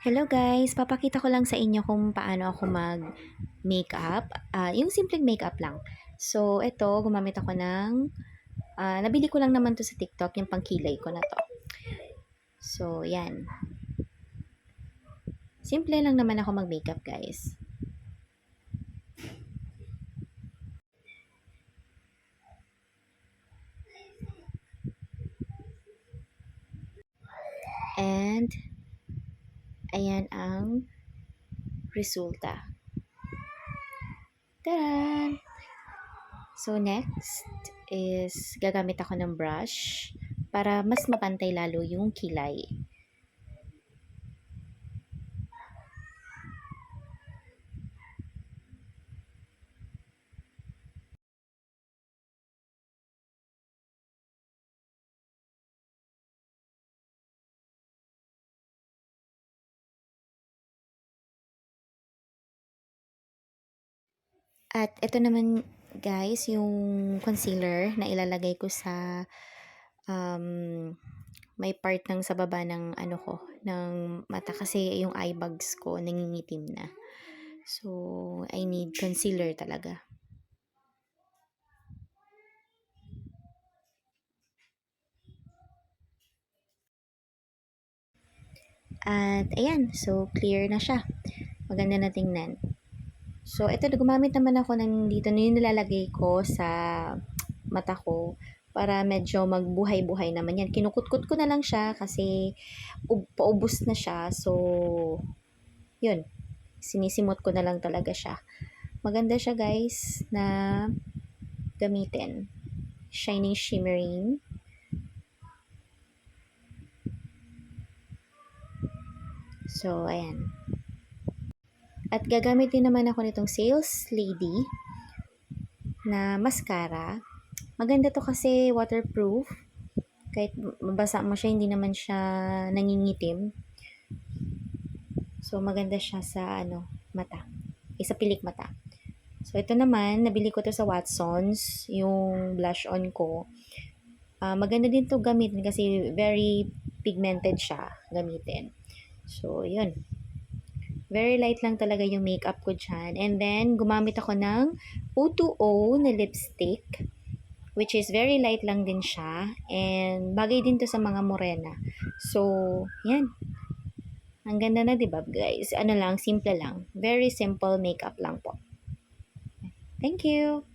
Hello guys, papakita ko lang sa inyo kung paano ako mag-makeup. Yung simpleng makeup lang. So, ito, gumamit ako ng, nabili ko lang naman to sa TikTok, yung pangkilay ko na to. So, yan. Simple lang naman ako mag-makeup guys. And, ayan ang resulta. Taran! So, next is gagamit ako ng brush para mas mapantay lalo yung kilay. At ito naman guys, yung concealer na ilalagay ko sa um, may part ng sa baba ng ano ko, ng mata kasi yung eye bags ko nangingitim na. So, I need concealer talaga. At ayan, so clear na siya. Maganda na tingnan. So, ito gumamit naman ako ng dito na yung nilalagay ko sa mata ko para medyo magbuhay-buhay naman yan. Kinukutkot ko na lang siya kasi paubos na siya. So, yun. Sinisimot ko na lang talaga siya. Maganda siya guys na gamitin. Shining shimmering. So, ayan. At gagamit din naman ako nitong Sales Lady na mascara. Maganda to kasi waterproof. Kahit mabasa mo siya, hindi naman siya nangingitim. So, maganda siya sa mata. Sa pilik mata. So, ito naman, nabili ko to sa Watsons, yung blush on ko. Maganda din to gamitin kasi very pigmented siya gamitin. So, yun. Very light lang talaga yung makeup ko dyan. And then, gumamit ako ng O2O na lipstick, which is very light lang din siya. And, bagay din to sa mga morena. So, yan. Ang ganda na, diba, guys? Ano lang, simple lang. Very simple makeup lang po. Thank you!